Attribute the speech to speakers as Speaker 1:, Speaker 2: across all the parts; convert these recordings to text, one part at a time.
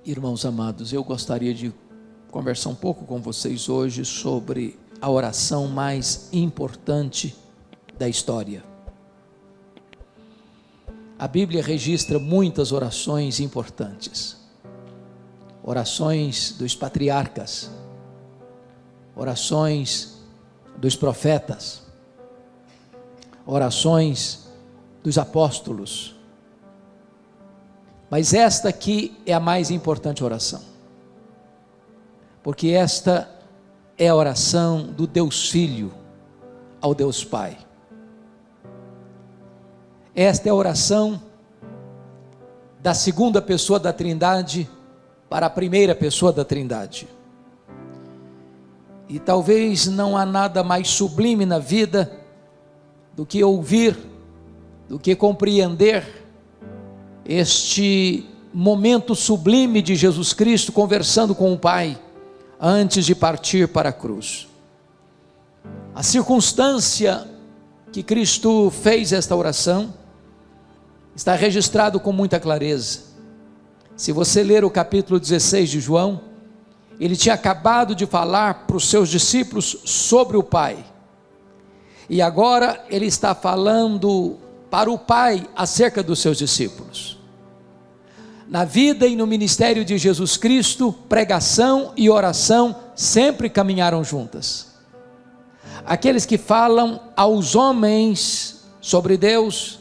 Speaker 1: Irmãos amados, eu gostaria de conversar um pouco com vocês hoje sobre a oração mais importante da história. A Bíblia registra muitas orações importantes, orações dos patriarcas, orações dos profetas, orações dos apóstolos, mas esta aqui é a mais importante oração, porque esta é a oração do Deus Filho ao Deus Pai. Esta é a oração da segunda pessoa da Trindade para a primeira pessoa da Trindade. E talvez não há nada mais sublime na vida do que ouvir, do que compreender este momento sublime de Jesus Cristo conversando com o Pai antes de partir para a cruz. A circunstância que Cristo fez esta oração está registrado com muita clareza. Se você ler o capítulo 16 de João, ele tinha acabado de falar para os seus discípulos sobre o Pai, e agora ele está falando para o Pai acerca dos seus discípulos. Na vida e no ministério de Jesus Cristo, pregação e oração sempre caminharam juntas. Aqueles que falam aos homens sobre Deus,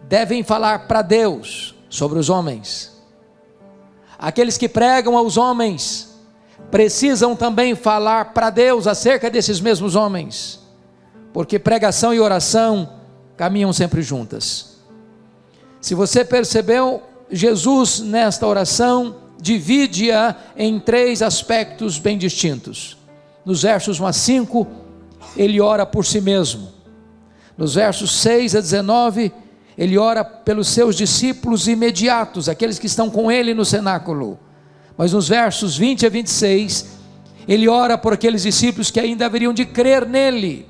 Speaker 1: devem falar para Deus sobre os homens. Aqueles que pregam aos homens, precisam também falar para Deus acerca desses mesmos homens, porque pregação e oração caminham sempre juntas. Se você percebeu, Jesus nesta oração divide-a em três aspectos bem distintos. Nos versos 1 a 5, ele ora por si mesmo. Nos versos 6 a 19, ele ora pelos seus discípulos imediatos, aqueles que estão com ele no cenáculo. Mas nos versos 20 a 26, ele ora por aqueles discípulos que ainda haveriam de crer nele,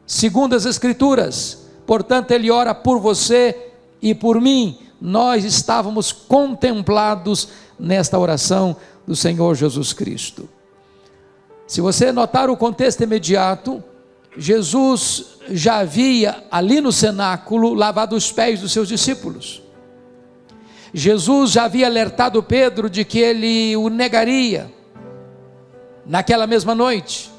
Speaker 1: segundo as Escrituras. Portanto, ele ora por você e por mim. Nós estávamos contemplados nesta oração do Senhor Jesus Cristo. Se você notar o contexto imediato, Jesus já havia ali no cenáculo lavado os pés dos seus discípulos. Jesus já havia alertado Pedro de que ele o negaria naquela mesma noite.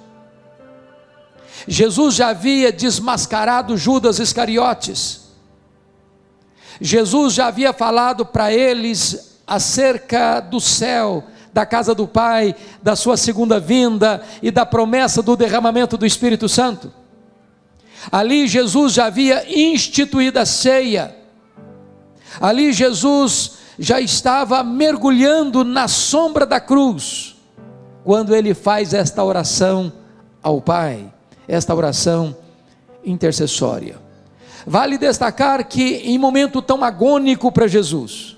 Speaker 1: Jesus já havia desmascarado Judas Iscariotes. Jesus já havia falado para eles acerca do céu, da casa do Pai, da sua segunda vinda e da promessa do derramamento do Espírito Santo. Ali Jesus já havia instituído a ceia. Ali Jesus já estava mergulhando na sombra da cruz, quando ele faz esta oração ao Pai, esta oração intercessória. Vale destacar que em momento tão agônico para Jesus,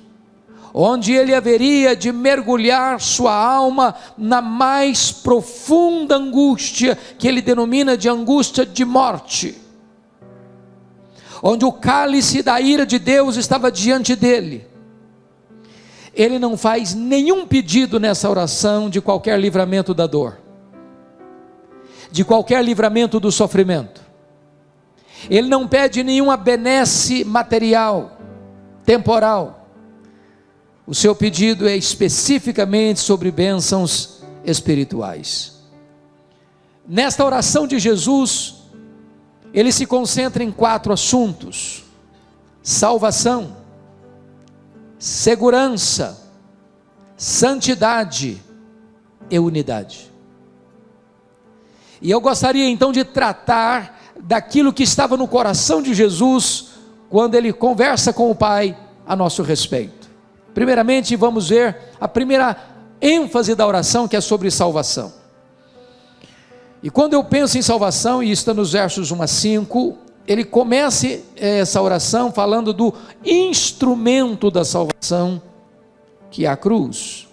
Speaker 1: onde ele haveria de mergulhar sua alma na mais profunda angústia, que ele denomina de angústia de morte, onde o cálice da ira de Deus estava diante dele, ele não faz nenhum pedido nessa oração de qualquer livramento da dor, de qualquer livramento do sofrimento. Ele não pede nenhuma benesse material, temporal. O seu pedido é especificamente sobre bênçãos espirituais. Nesta oração de Jesus, ele se concentra em 4 assuntos: salvação, segurança, santidade e unidade. E eu gostaria então de tratar daquilo que estava no coração de Jesus, quando ele conversa com o Pai a nosso respeito. Primeiramente, vamos ver a primeira ênfase da oração, que é sobre salvação. E quando eu penso em salvação, e isso está nos versos 1 a 5, ele começa essa oração falando do instrumento da salvação, que é a cruz.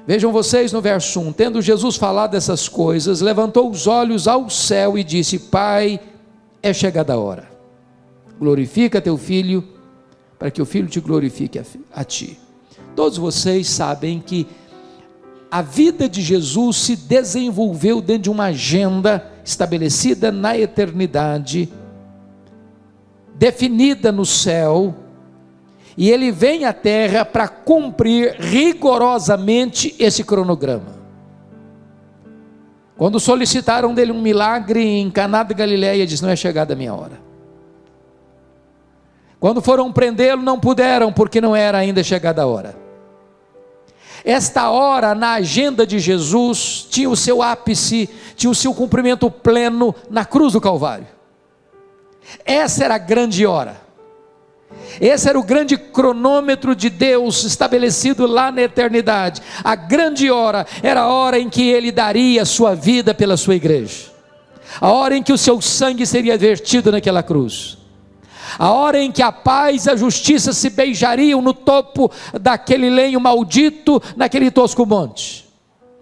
Speaker 1: Vejam vocês no verso 1, tendo Jesus falado essas coisas, levantou os olhos ao céu e disse: Pai, é chegada a hora, glorifica teu filho, para que o filho te glorifique a ti. Todos vocês sabem que a vida de Jesus se desenvolveu dentro de uma agenda estabelecida na eternidade, definida no céu, e ele vem à terra para cumprir rigorosamente esse cronograma. Quando solicitaram dele um milagre em Caná da Galileia, ele disse: não é chegada a minha hora. Quando foram prendê-lo, não puderam, porque não era ainda chegada a hora. Esta hora na agenda de Jesus tinha o seu ápice, tinha o seu cumprimento pleno na cruz do Calvário. Essa era a grande hora. Esse era o grande cronômetro de Deus estabelecido lá na eternidade. A grande hora era a hora em que ele daria a sua vida pela sua igreja, a hora em que o seu sangue seria vertido naquela cruz, a hora em que a paz e a justiça se beijariam no topo daquele lenho maldito, naquele tosco monte.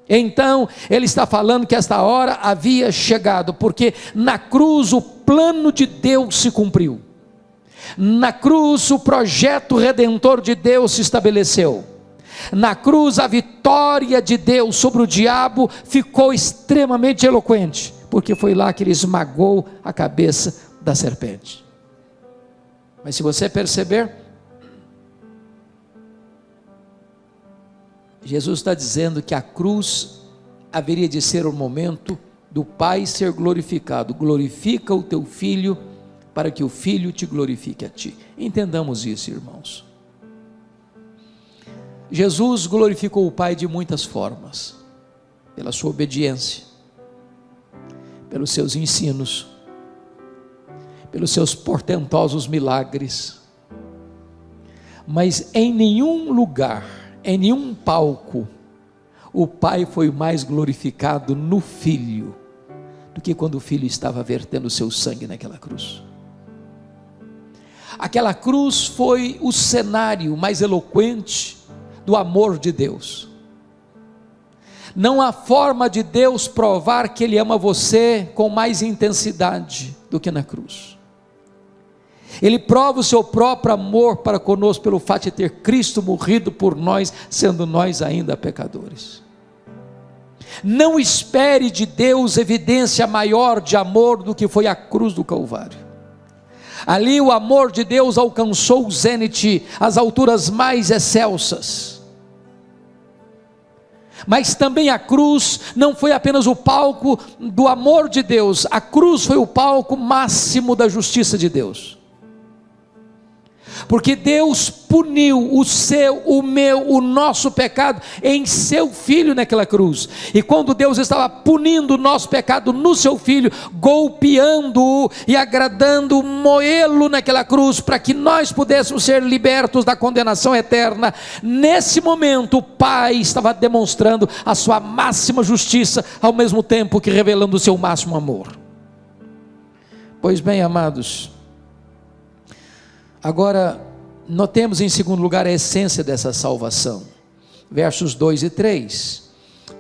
Speaker 1: Então ele está falando que esta hora havia chegado, porque na cruz o plano de Deus se cumpriu. Na cruz o projeto redentor de Deus se estabeleceu. Na cruz a vitória de Deus sobre o diabo ficou extremamente eloquente, porque foi lá que ele esmagou a cabeça da serpente. Mas se você perceber, Jesus está dizendo que a cruz haveria de ser o momento do Pai ser glorificado. Glorifica o teu Filho, para que o Filho te glorifique a ti. Entendamos isso, irmãos. Jesus glorificou o Pai de muitas formas: pela sua obediência, pelos seus ensinos, pelos seus portentosos milagres. Mas em nenhum lugar, em nenhum palco, o Pai foi mais glorificado no Filho do que quando o Filho estava vertendo o seu sangue naquela cruz. Aquela cruz foi o cenário mais eloquente do amor de Deus. Não há forma de Deus provar que Ele ama você com mais intensidade do que na cruz. Ele prova o seu próprio amor para conosco pelo fato de ter Cristo morrido por nós, sendo nós ainda pecadores. Não espere de Deus evidência maior de amor do que foi a cruz do Calvário. Ali o amor de Deus alcançou o zênite, as alturas mais excelsas. Mas também a cruz não foi apenas o palco do amor de Deus, a cruz foi o palco máximo da justiça de Deus. Porque Deus puniu o seu, o meu, o nosso pecado em seu Filho naquela cruz. E quando Deus estava punindo o nosso pecado no seu Filho, golpeando-o e agradando moê-lo naquela cruz, para que nós pudéssemos ser libertos da condenação eterna, nesse momento o Pai estava demonstrando a sua máxima justiça, ao mesmo tempo que revelando o seu máximo amor. Pois bem, amados, agora, notemos em segundo lugar a essência dessa salvação, versos 2 e 3,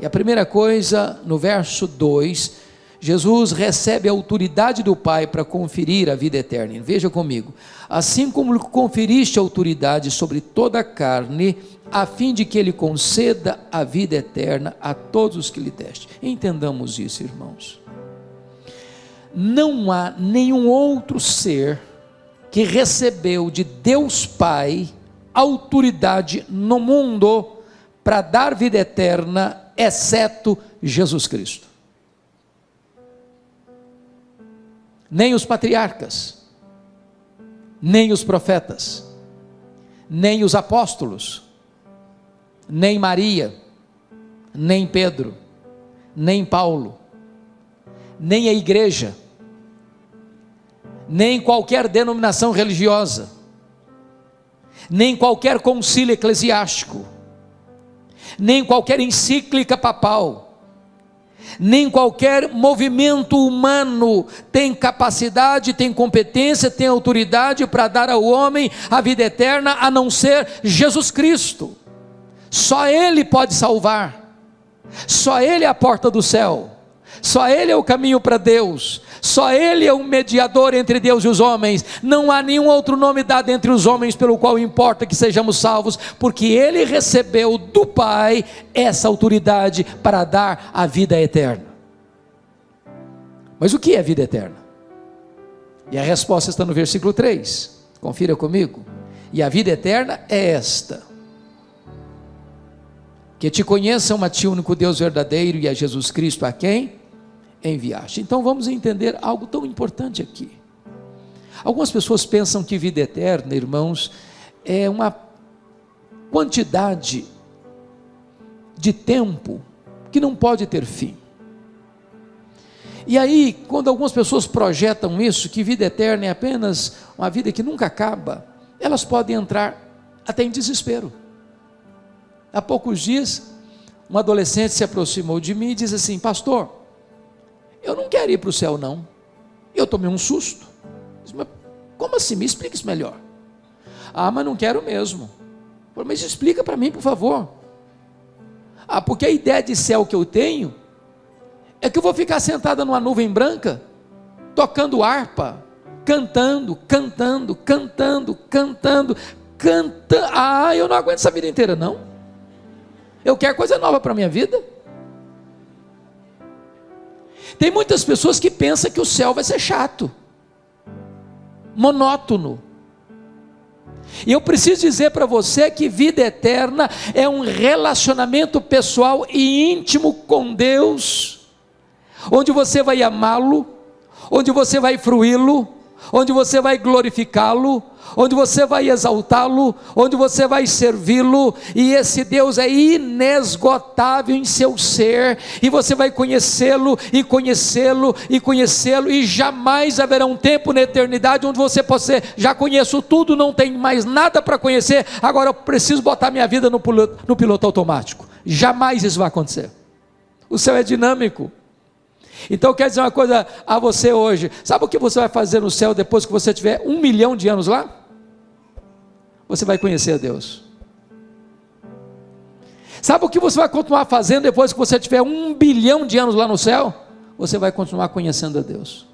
Speaker 1: e a primeira coisa, no verso 2, Jesus recebe a autoridade do Pai para conferir a vida eterna. Veja comigo: assim como conferiste autoridade sobre toda a carne, a fim de que Ele conceda a vida eterna a todos os que lhe deste. Entendamos isso, irmãos. Não há nenhum outro ser que recebeu de Deus Pai autoridade no mundo para dar vida eterna, exceto Jesus Cristo. Nem os patriarcas, nem os profetas, nem os apóstolos, nem Maria, nem Pedro, nem Paulo, nem a igreja, nem qualquer denominação religiosa, nem qualquer concílio eclesiástico, nem qualquer encíclica papal, nem qualquer movimento humano tem capacidade, tem competência, tem autoridade para dar ao homem a vida eterna, a não ser Jesus Cristo. Só Ele pode salvar, só Ele é a porta do céu, Só Ele é o caminho para Deus, só Ele é o mediador entre Deus e os homens, não há nenhum outro nome dado entre os homens pelo qual importa que sejamos salvos, porque Ele recebeu do Pai essa autoridade para dar a vida eterna. Mas o que é vida eterna? E a resposta está no versículo 3, confira comigo. E a vida eterna é esta: que te conheçam a ti, o único Deus verdadeiro, e a Jesus Cristo, a quem enviaste. Então vamos entender algo tão importante aqui. Algumas pessoas pensam que vida eterna, irmãos, é uma quantidade de tempo que não pode ter fim. E aí, quando algumas pessoas projetam isso, que vida eterna é apenas uma vida que nunca acaba, elas podem entrar até em desespero. Há poucos dias, um adolescente se aproximou de mim e disse assim: pastor, eu não quero ir para o céu não, eu tomei um susto. Disse, mas como assim? Me explica isso melhor. Ah, mas não quero mesmo. Falei, mas explica para mim, por favor. Ah, porque a ideia de céu que eu tenho é que eu vou ficar sentada numa nuvem branca, tocando harpa, cantando. Ah, eu não aguento essa vida inteira não. Eu quero coisa nova para a minha vida. Tem muitas pessoas que pensam que o céu vai ser chato, monótono. E eu preciso dizer para você que vida eterna é um relacionamento pessoal e íntimo com Deus, onde você vai amá-lo, onde você vai fruí-lo, onde você vai glorificá-lo, onde você vai exaltá-lo, onde você vai servi-lo, e esse Deus é inesgotável em seu ser, e você vai conhecê-lo, e jamais haverá um tempo na eternidade onde você possa ser, já conheço tudo, não tem mais nada para conhecer, agora eu preciso botar minha vida no piloto automático. Jamais isso vai acontecer. O céu é dinâmico. Então eu quero dizer uma coisa a você hoje: sabe o que você vai fazer no céu depois que você tiver 1 milhão de anos lá? Você vai conhecer a Deus. Sabe o que você vai continuar fazendo depois que você tiver 1 bilhão de anos lá no céu? Você vai continuar conhecendo a Deus.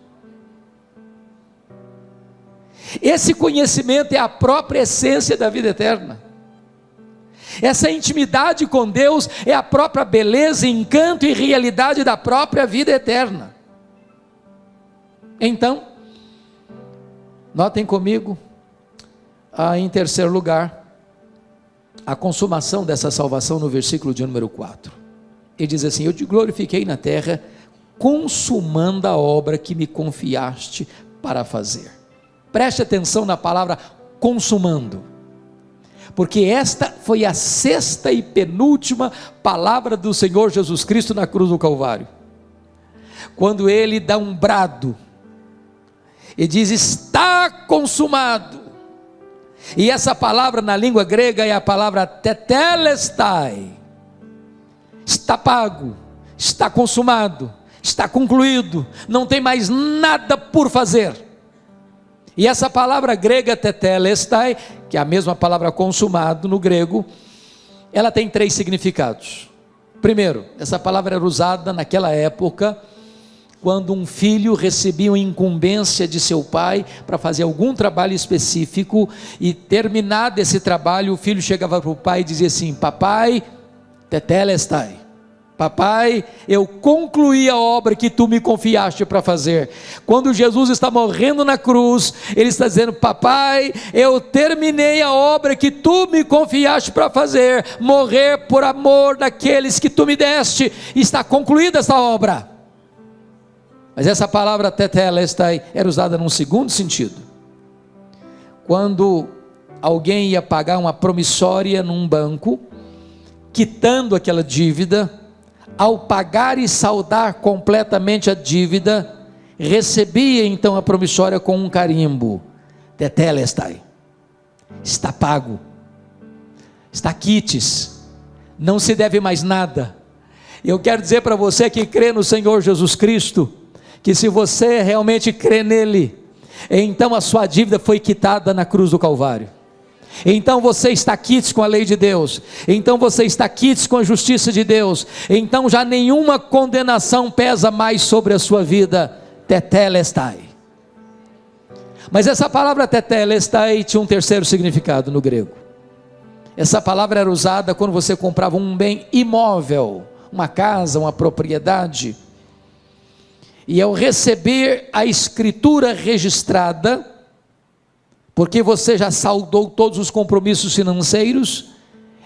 Speaker 1: Esse conhecimento é a própria essência da vida eterna. Essa intimidade com Deus é a própria beleza, encanto e realidade da própria vida eterna. Então, notem comigo, em terceiro lugar, a consumação dessa salvação no versículo de número 4. Ele diz assim: eu te glorifiquei na terra, consumando a obra que me confiaste para fazer. Preste atenção na palavra consumando, porque esta foi a sexta e penúltima palavra do Senhor Jesus Cristo na cruz do Calvário, quando ele dá um brado, e diz: está consumado. E essa palavra na língua grega é a palavra tetelestai, está pago, está consumado, está concluído, não tem mais nada por fazer. E essa palavra grega tetelestai, que é a mesma palavra consumado no grego, ela tem 3 significados. Primeiro, essa palavra era usada naquela época, quando um filho recebia uma incumbência de seu pai para fazer algum trabalho específico, e terminado esse trabalho, o filho chegava para o pai e dizia assim: papai, tetelestai, papai, eu concluí a obra que tu me confiaste para fazer. Quando Jesus está morrendo na cruz, ele está dizendo: papai, eu terminei a obra que tu me confiaste para fazer, morrer por amor daqueles que tu me deste, está concluída essa obra. Mas essa palavra tetelestai era usada num segundo sentido, quando alguém ia pagar uma promissória num banco, quitando aquela dívida, ao pagar e saldar completamente a dívida, recebia então a promissória com um carimbo: tetelestai, está pago, está quites, não se deve mais nada. Eu quero dizer para você que crê no Senhor Jesus Cristo, que se você realmente crê nele, então a sua dívida foi quitada na cruz do Calvário. então você está quites com a lei de Deus, então você está quites com a justiça de Deus, então já nenhuma condenação pesa mais sobre a sua vida. Tetelestai. Mas essa palavra tetelestai tinha um terceiro significado no grego. Essa palavra era usada quando você comprava um bem imóvel, uma casa, uma propriedade, e ao receber a escritura registrada, porque você já saldou todos os compromissos financeiros,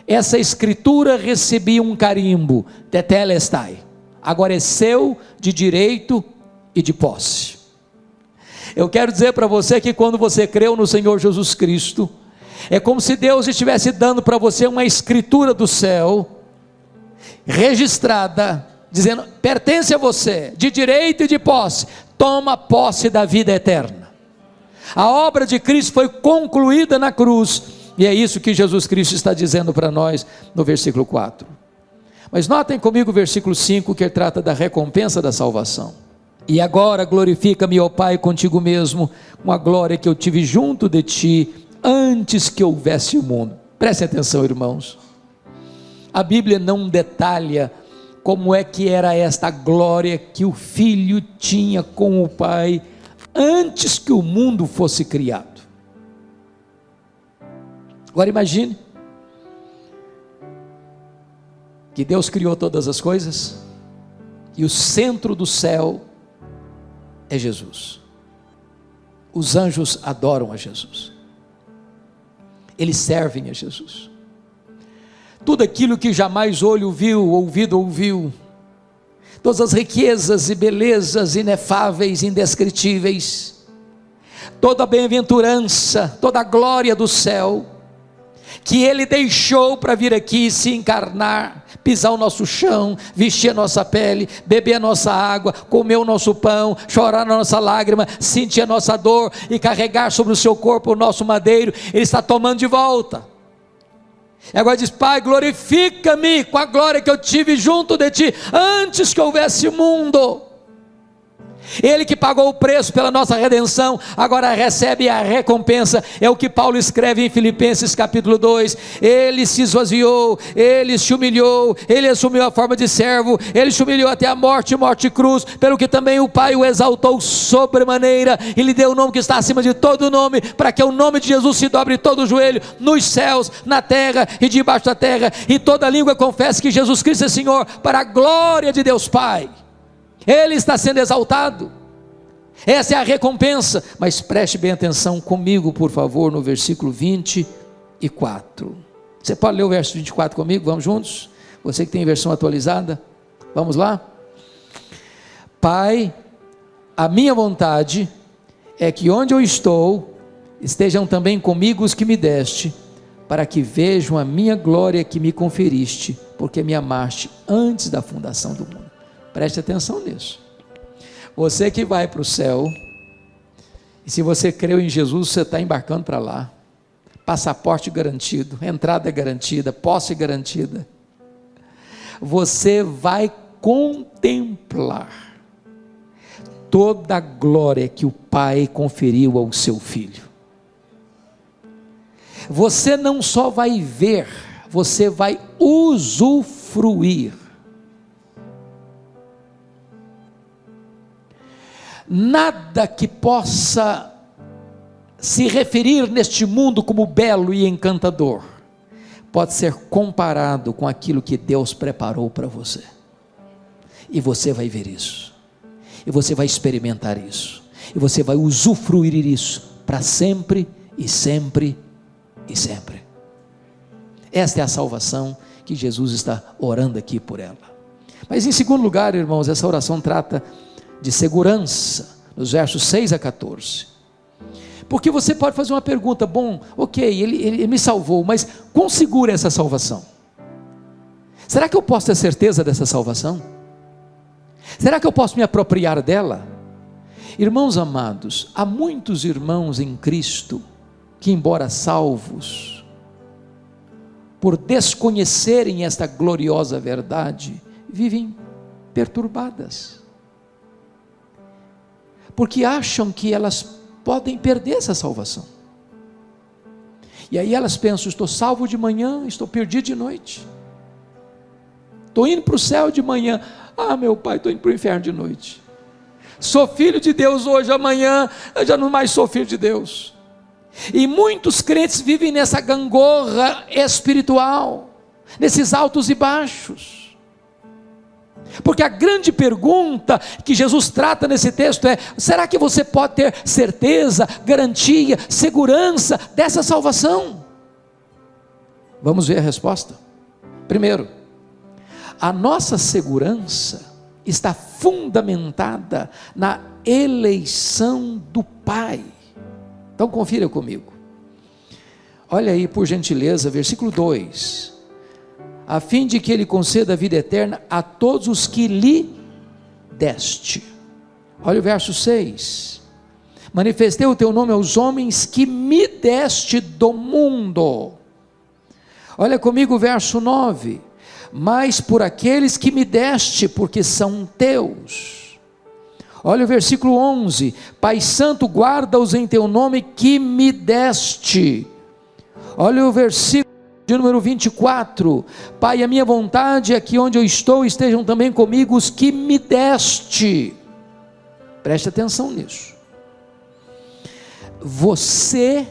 Speaker 1: essa escritura recebia um carimbo, tetelestai, agora é seu de direito e de posse. Eu quero dizer para você que quando você creu no Senhor Jesus Cristo, é como se Deus estivesse dando para você uma escritura do céu, registrada, dizendo, pertence a você, de direito e de posse, toma posse da vida eterna. A obra de Cristo foi concluída na cruz, e é isso que Jesus Cristo está dizendo para nós no versículo 4. Mas notem comigo o versículo 5, que trata da recompensa da salvação. E agora glorifica-me, ó Pai, contigo mesmo, com a glória que eu tive junto de ti, antes que houvesse o mundo. Prestem atenção, irmãos, a Bíblia não detalha como é que era esta glória que o Filho tinha com o Pai, antes que o mundo fosse criado. Agora imagine, que Deus criou todas as coisas, e o centro do céu é Jesus. Os anjos adoram a Jesus, eles servem a Jesus. Tudo aquilo que jamais olho viu, ouvido ouviu, todas as riquezas e belezas inefáveis, indescritíveis, toda a bem-aventurança, toda a glória do céu, que Ele deixou para vir aqui se encarnar, pisar o nosso chão, vestir a nossa pele, beber a nossa água, comer o nosso pão, chorar a nossa lágrima, sentir a nossa dor e carregar sobre o seu corpo o nosso madeiro, Ele está tomando de volta. E agora diz, Pai, glorifica-me com a glória que eu tive junto de ti, antes que houvesse mundo. Ele que pagou o preço pela nossa redenção, agora recebe a recompensa. É o que Paulo escreve em Filipenses capítulo 2, ele se esvaziou, ele se humilhou, ele assumiu a forma de servo, ele se humilhou até a morte, morte e cruz, pelo que também o Pai o exaltou sobremaneira, e lhe deu o nome que está acima de todo nome, para que o nome de Jesus se dobre todo o joelho, nos céus, na terra e debaixo da terra, e toda língua confesse que Jesus Cristo é Senhor, para a glória de Deus Pai. Ele está sendo exaltado, essa é a recompensa. Mas preste bem atenção comigo, por favor, no versículo 24. Você pode ler o verso 24 comigo? Vamos juntos? Você que tem versão atualizada, vamos lá? Pai, a minha vontade é que onde eu estou, estejam também comigo os que me deste, para que vejam a minha glória que me conferiste, porque me amaste antes da fundação do mundo. Preste atenção nisso. Você que vai para o céu, e se você creu em Jesus, você está embarcando para lá, passaporte garantido, entrada garantida, posse garantida. Você vai contemplar toda a glória que o Pai conferiu ao seu Filho. Você não só vai ver, você vai usufruir. Nada que possa se referir neste mundo como belo e encantador pode ser comparado com aquilo que Deus preparou para você. E você vai ver isso, e você vai experimentar isso, e você vai usufruir isso para sempre e sempre e sempre. Esta é a salvação que Jesus está orando aqui por ela. Mas em segundo lugar, irmãos, essa oração trata de segurança, nos versos 6 a 14, porque você pode fazer uma pergunta, bom, ok, ele me salvou, mas quão segura é essa salvação? Será que eu posso ter certeza dessa salvação? Será que eu posso me apropriar dela? Irmãos amados, há muitos irmãos em Cristo, que embora salvos, por desconhecerem esta gloriosa verdade, vivem perturbadas, porque acham que elas podem perder essa salvação. E aí elas pensam: estou salvo de manhã, estou perdido de noite. Estou indo para o céu de manhã. Ah, meu pai, estou indo para o inferno de noite. Sou filho de Deus hoje, amanhã eu já não mais sou filho de Deus. E muitos crentes vivem nessa gangorra espiritual, nesses altos e baixos. Porque a grande pergunta que Jesus trata nesse texto é: será que você pode ter certeza, garantia, segurança dessa salvação? Vamos ver a resposta. Primeiro, a nossa segurança está fundamentada na eleição do Pai. Então confira comigo. Olha aí, por gentileza, versículo 2. A fim de que Ele conceda a vida eterna a todos os que lhe deste. Olha o verso 6. Manifestei o teu nome aos homens que me deste do mundo. Olha comigo o verso 9. Mas por aqueles que me deste, porque são teus. Olha o versículo 11. Pai Santo, guarda-os em teu nome que me deste. Olha o versículo de número 24. Pai, a minha vontade é que onde eu estou estejam também comigo os que me deste. Preste atenção nisso. Você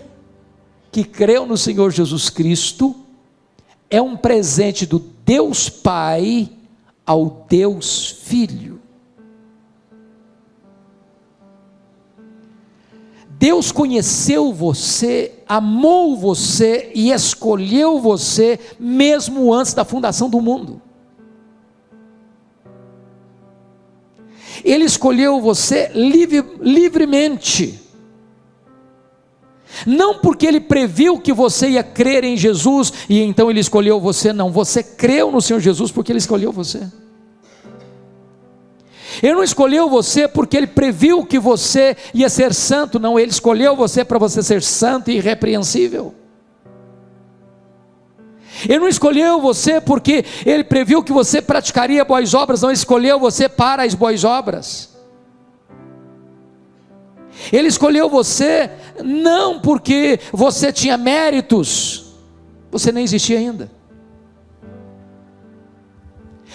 Speaker 1: que creu no Senhor Jesus Cristo é um presente do Deus Pai ao Deus Filho. Deus conheceu você, amou você e escolheu você mesmo antes da fundação do mundo. Ele escolheu você livremente. Não porque Ele previu que você ia crer em Jesus e então Ele escolheu você, não. Você creu no Senhor Jesus porque Ele escolheu você. Ele não escolheu você porque Ele previu que você ia ser santo, não. Ele escolheu você para você ser santo e irrepreensível. Ele não escolheu você porque Ele previu que você praticaria boas obras, não. Ele escolheu você para as boas obras. Ele escolheu você não porque você tinha méritos, você nem existia ainda.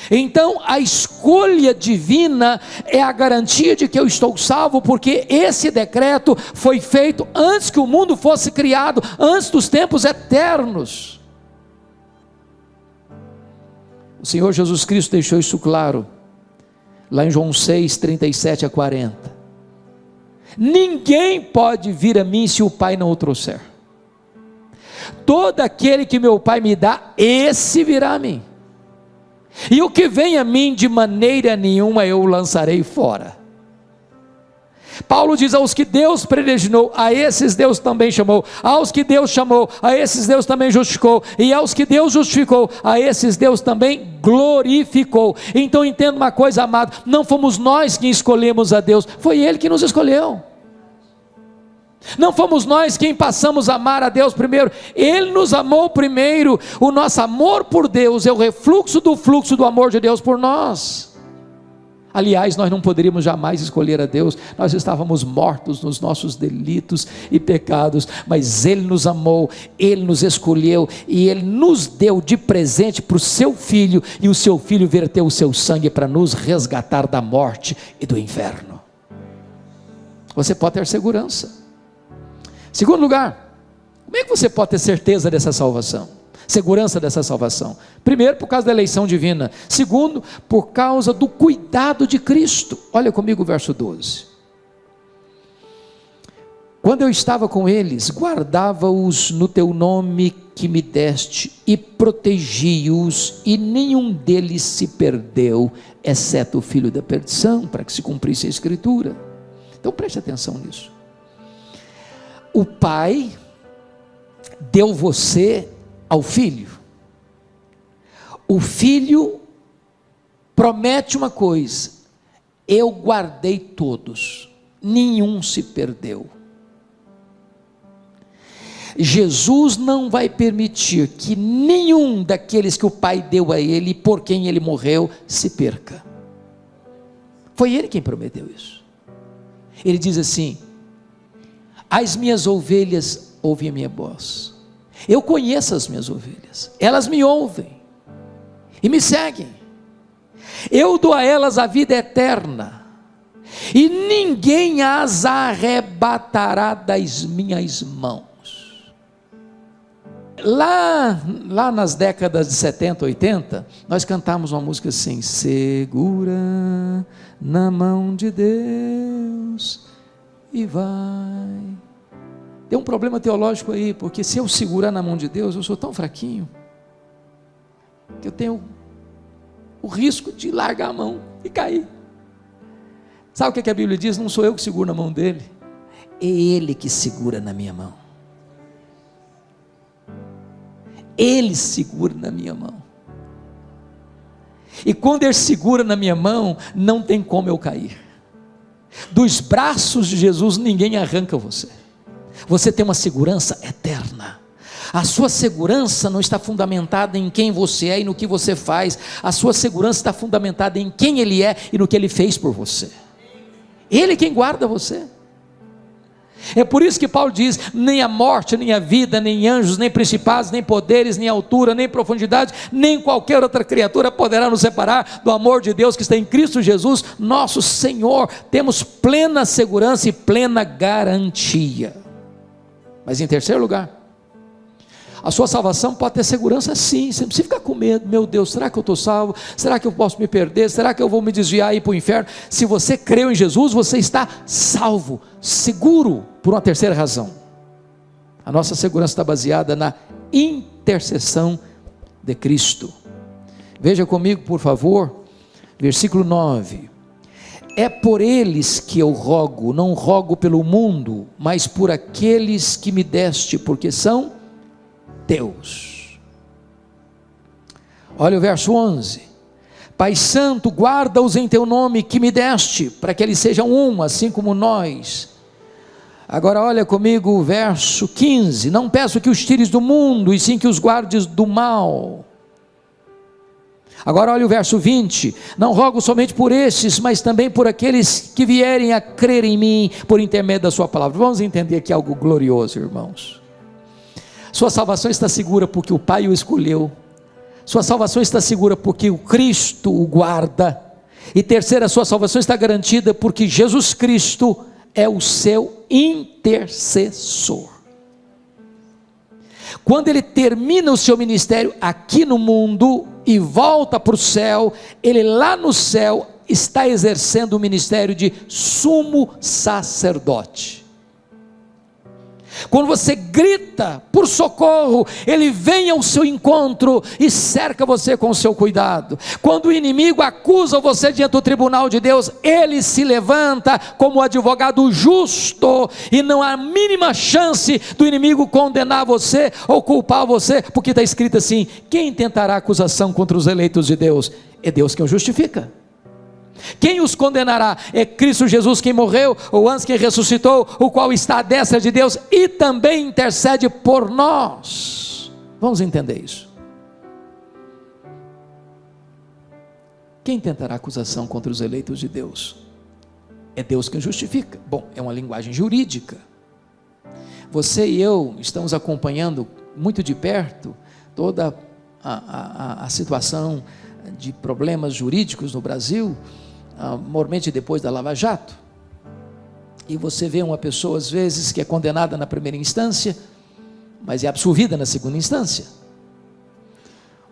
Speaker 1: Então a escolha divina é a garantia de que eu estou salvo, porque esse decreto foi feito antes que o mundo fosse criado, antes dos tempos eternos. O Senhor Jesus Cristo deixou isso claro, lá em João 6, 37 a 40. Ninguém pode vir a mim se o Pai não o trouxer. Todo aquele que meu Pai me dá, esse virá a mim. E o que vem a mim, de maneira nenhuma eu o lançarei fora. Paulo diz: aos que Deus predestinou, a esses Deus também chamou. Aos que Deus chamou, a esses Deus também justificou. E aos que Deus justificou, a esses Deus também glorificou. Então entenda uma coisa, amado: não fomos nós que escolhemos a Deus, foi Ele que nos escolheu. Não fomos nós quem passamos a amar a Deus primeiro, Ele nos amou primeiro. O nosso amor por Deus é o refluxo do fluxo do amor de Deus por nós. Aliás, nós não poderíamos jamais escolher a Deus, nós estávamos mortos nos nossos delitos e pecados, mas Ele nos amou, Ele nos escolheu e Ele nos deu de presente para o seu Filho, e o seu Filho verteu o seu sangue para nos resgatar da morte e do inferno. Você pode ter segurança. Segundo lugar, como é que você pode ter certeza dessa salvação? Segurança dessa salvação? Primeiro, por causa da eleição divina. Segundo, por causa do cuidado de Cristo. Olha comigo o verso 12. Quando eu estava com eles, guardava-os no teu nome que me deste, e protegi-os, e nenhum deles se perdeu, exceto o filho da perdição, para que se cumprisse a Escritura. Então preste atenção nisso. O Pai deu você ao Filho. O Filho promete uma coisa: eu guardei todos, nenhum se perdeu. Jesus não vai permitir que nenhum daqueles que o Pai deu a Ele, por quem Ele morreu, se perca. Foi Ele quem prometeu isso. Ele diz assim: as minhas ovelhas ouvem a minha voz, Eu conheço as minhas ovelhas, elas me ouvem e me seguem. Eu dou a elas a vida eterna, e ninguém as arrebatará das minhas mãos. Lá nas décadas de 70, 80, nós cantávamos uma música assim: segura na mão de Deus e vai. Tem um problema teológico aí, porque se eu segurar na mão de Deus, eu sou tão fraquinho, que eu tenho o risco de largar a mão e cair. Sabe o que a Bíblia diz? Não sou eu que seguro na mão dele, é ele que segura na minha mão. Ele segura na minha mão, e quando ele segura na minha mão, não tem como eu cair. Dos braços de Jesus ninguém arranca você. Você tem uma segurança eterna. A sua segurança não está fundamentada em quem você é e no que você faz. A sua segurança está fundamentada em quem Ele é e no que Ele fez por você. Ele é quem guarda você. É por isso que Paulo diz: nem a morte, nem a vida, nem anjos, nem principados, nem poderes, nem altura, nem profundidade, nem qualquer outra criatura poderá nos separar do amor de Deus que está em Cristo Jesus, nosso Senhor. Temos plena segurança e plena garantia. Mas em terceiro lugar, a sua salvação pode ter segurança sim. Você não precisa ficar com medo. Meu Deus, será que eu estou salvo? Será que eu posso me perder? Será que eu vou me desviar e ir para o inferno? Se você creu em Jesus, você está salvo, seguro, por uma terceira razão. A nossa segurança está baseada na intercessão de Cristo. Veja comigo, por favor, versículo 9. É por eles que eu rogo, não rogo pelo mundo, mas por aqueles que me deste, porque são teus. Olha o verso 11: Pai Santo, guarda-os em teu nome que me deste, para que eles sejam um, assim como nós. Agora olha comigo o verso 15: Não peço que os tires do mundo, e sim que os guardes do mal. Agora olha o verso 20: Não rogo somente por estes, mas também por aqueles que vierem a crer em mim, por intermédio da sua palavra. Vamos entender aqui algo glorioso, irmãos. Sua salvação está segura porque o Pai o escolheu. Sua salvação está segura porque o Cristo o guarda. E terceira, sua salvação está garantida porque Jesus Cristo é o seu intercessor. Quando ele termina o seu ministério aqui no mundo e volta para o céu, ele lá no céu está exercendo o ministério de sumo sacerdote. Quando você grita por socorro, ele vem ao seu encontro e cerca você com o seu cuidado. Quando o inimigo acusa você diante do tribunal de Deus, ele se levanta como advogado justo, e não há a mínima chance do inimigo condenar você ou culpar você, porque está escrito assim: quem tentará acusação contra os eleitos de Deus? É Deus quem o justifica. Quem os condenará? É Cristo Jesus quem morreu, ou antes quem ressuscitou, o qual está à destra de Deus e também intercede por nós. Vamos entender isso. Quem tentará acusação contra os eleitos de Deus? É Deus quem justifica. Bom, é uma linguagem jurídica. Você e eu estamos acompanhando muito de perto toda a situação de problemas jurídicos no Brasil, mormente depois da Lava Jato. E você vê uma pessoa às vezes que é condenada na primeira instância, mas é absolvida na segunda instância,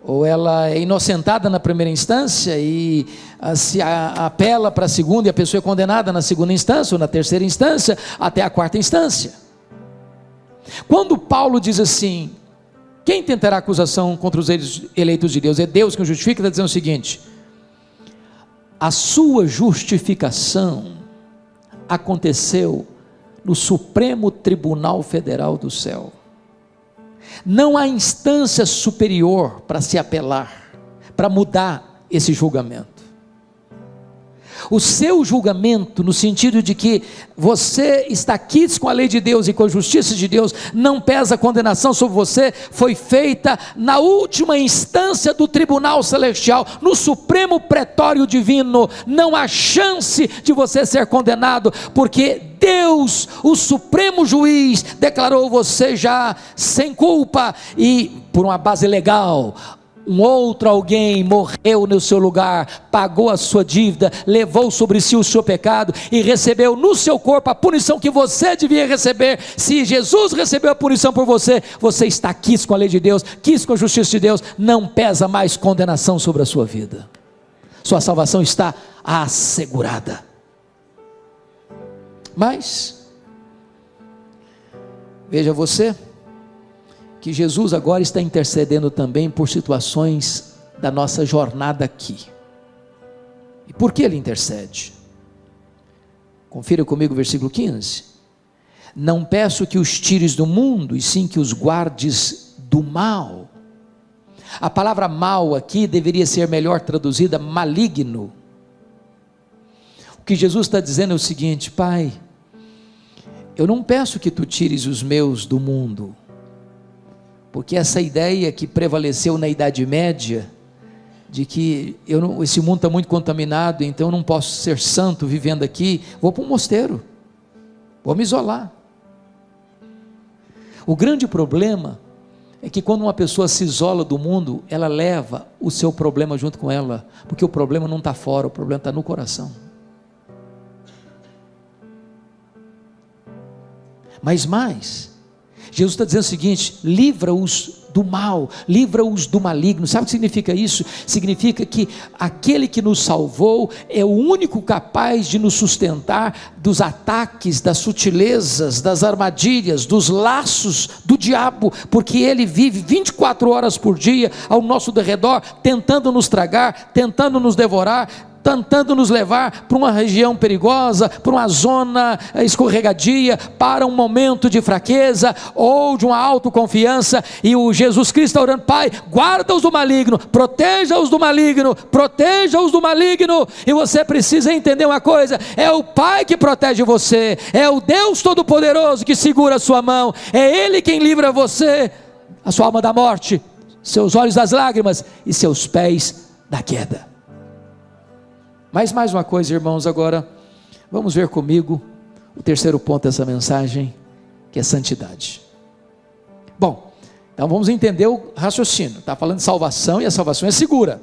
Speaker 1: ou ela é inocentada na primeira instância e se apela para a segunda, e a pessoa é condenada na segunda instância ou na terceira instância até a quarta instância. Quando Paulo diz assim: quem tentará acusação contra os eleitos de Deus? É Deus que o justifica. Está dizendo o seguinte: a sua justificação aconteceu no Supremo Tribunal Federal do céu. Não há instância superior para se apelar, para mudar esse julgamento. O seu julgamento, no sentido de que você está quites com a lei de Deus e com a justiça de Deus, não pesa condenação sobre você, foi feita na última instância do tribunal celestial, no supremo pretório divino. Não há chance de você ser condenado, porque Deus, o supremo juiz, declarou você já sem culpa, e por uma base legal, um outro alguém morreu no seu lugar, pagou a sua dívida, levou sobre si o seu pecado e recebeu no seu corpo a punição que você devia receber. Se Jesus recebeu a punição por você, você está quis com a lei de Deus, quis com a justiça de Deus, não pesa mais condenação sobre a sua vida, sua salvação está assegurada. Mas veja você, que Jesus agora está intercedendo também por situações da nossa jornada aqui. E por que ele intercede? Confira comigo o versículo 15. Não peço que os tires do mundo, e sim que os guardes do mal. A palavra mal aqui deveria ser melhor traduzida maligno. O que Jesus está dizendo é o seguinte: Pai, eu não peço que tu tires os meus do mundo, porque essa ideia que prevaleceu na Idade Média, de que esse mundo está muito contaminado, então eu não posso ser santo vivendo aqui, vou para um mosteiro, vou me isolar. O grande problema é que quando uma pessoa se isola do mundo, ela leva o seu problema junto com ela, porque o problema não está fora, o problema está no coração. Mas mais, Jesus está dizendo o seguinte: livra-os do mal, livra-os do maligno. Sabe o que significa isso? Significa que aquele que nos salvou é o único capaz de nos sustentar dos ataques, das sutilezas, das armadilhas, dos laços do diabo, porque ele vive 24 horas por dia ao nosso derredor, tentando nos tragar, tentando nos devorar, tentando nos levar para uma região perigosa, para uma zona escorregadia, para um momento de fraqueza ou de uma autoconfiança. E o Jesus Cristo está orando: Pai, guarda-os do maligno, proteja-os do maligno, proteja-os do maligno. E você precisa entender uma coisa: é o Pai que protege você, é o Deus Todo-Poderoso que segura a sua mão, é Ele quem livra você, a sua alma da morte, seus olhos das lágrimas e seus pés da queda. Mas mais uma coisa, irmãos, agora vamos ver comigo o terceiro ponto dessa mensagem, que é santidade. Bom, então vamos entender o raciocínio. Está falando de salvação, e a salvação é segura,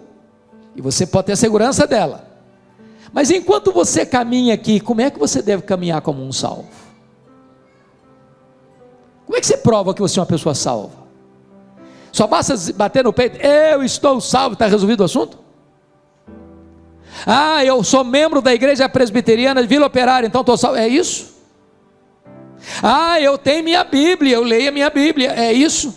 Speaker 1: e você pode ter a segurança dela. Mas enquanto você caminha aqui, como é que você deve caminhar como um salvo? Como é que você prova que você é uma pessoa salva? Só basta bater no peito: eu estou salvo, está resolvido o assunto? Ah, eu sou membro da igreja presbiteriana de Vila Operária, então estou salvo. É isso? Ah, eu tenho minha Bíblia, eu leio a minha Bíblia. É isso?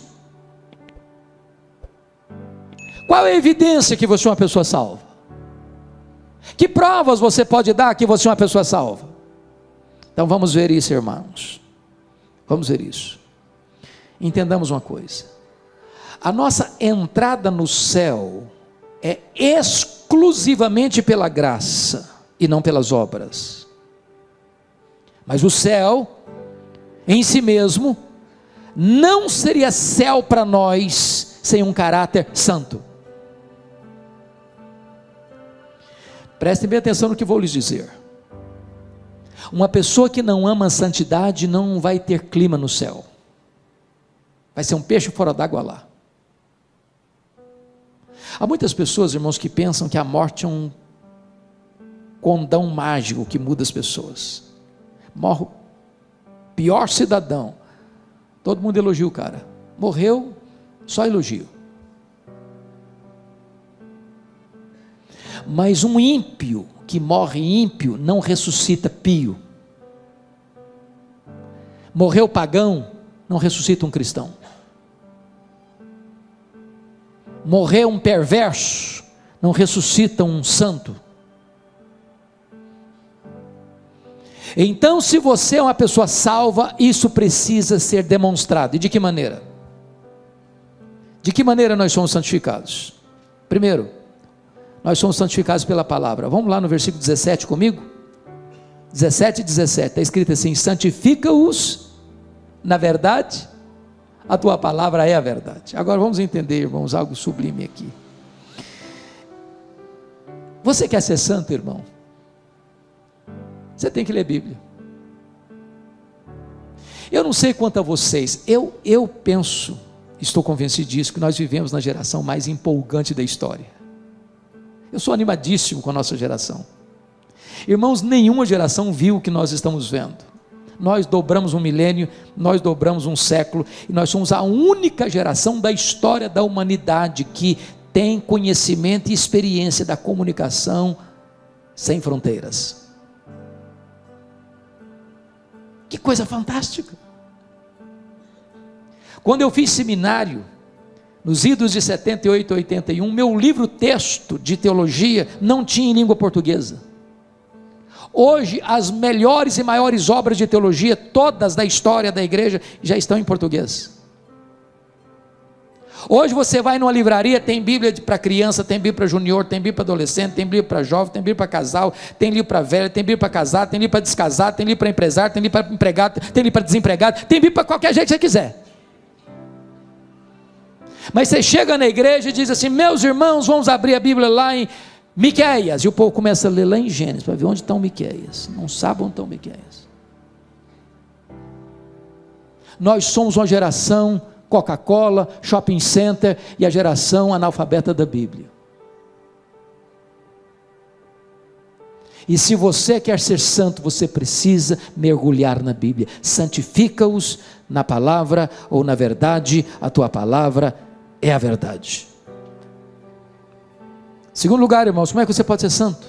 Speaker 1: Qual é a evidência que você é uma pessoa salva? Que provas você pode dar que você é uma pessoa salva? Então vamos ver isso, irmãos. Vamos ver isso. Entendamos uma coisa: a nossa entrada no céu é exclusivamente pela graça e não pelas obras. Mas o céu em si mesmo não seria céu para nós sem um caráter santo. Prestem bem atenção no que vou lhes dizer. Uma pessoa que não ama a santidade não vai ter clima no céu, vai ser um peixe fora d'água lá. Há muitas pessoas, irmãos, que pensam que a morte é um condão mágico que muda as pessoas. Morre o pior cidadão, todo mundo elogia o cara. Morreu, só elogio. Mas um ímpio que morre ímpio não ressuscita pio. Morreu pagão, não ressuscita um cristão. Morreu um perverso, não ressuscita um santo. Então, se você é uma pessoa salva, isso precisa ser demonstrado. E de que maneira? De que maneira nós somos santificados? Primeiro, nós somos santificados pela palavra. Vamos lá no versículo 17 comigo? 17 e 17, está escrito assim: santifica-os na verdade, a tua palavra é a verdade. Agora vamos entender, irmãos, algo sublime aqui. Você quer ser santo, irmão? Você tem que ler Bíblia. Eu não sei quanto a vocês, eu penso, estou convencido disso, que nós vivemos na geração mais empolgante da história. Eu sou animadíssimo com a nossa geração. Irmãos, nenhuma geração viu o que nós estamos vendo. Nós dobramos um milênio, nós dobramos um século, e nós somos a única geração da história da humanidade que tem conhecimento e experiência da comunicação sem fronteiras. Que coisa fantástica! Quando eu fiz seminário, nos idos de 78 a 81, meu livro texto de teologia não tinha em língua portuguesa. Hoje, as melhores e maiores obras de teologia, todas da história da igreja, já estão em português. Hoje você vai numa livraria, tem Bíblia para criança, tem Bíblia para junior, tem Bíblia para adolescente, tem Bíblia para jovem, tem Bíblia para casal, tem livro para velho, tem Bíblia para casar, tem livro para descasar, tem livro para empresário, tem livro para empregado, tem livro para desempregado, tem Bíblia para qualquer jeito que você quiser. Mas você chega na igreja e diz assim: meus irmãos, vamos abrir a Bíblia lá em Miqueias, e o povo começa a ler lá em Gênesis, para ver onde estão Miqueias. Não sabe onde estão Miqueias. Nós somos uma geração Coca-Cola, shopping center, e a geração analfabeta da Bíblia. E se você quer ser santo, você precisa mergulhar na Bíblia. Santifica-os na palavra, ou na verdade, a tua palavra é a verdade. Segundo lugar, irmãos, como é que você pode ser santo?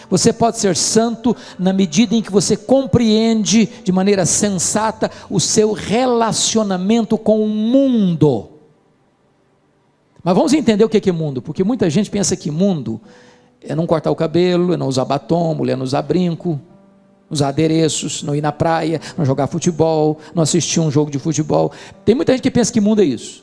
Speaker 1: Você pode ser santo na medida em que você compreende de maneira sensata o seu relacionamento com o mundo. Mas vamos entender o que é mundo, porque muita gente pensa que mundo é não cortar o cabelo, é não usar batom, mulher não usar brinco, usar adereços, não ir na praia, não jogar futebol, não assistir um jogo de futebol. Tem muita gente que pensa que mundo é isso.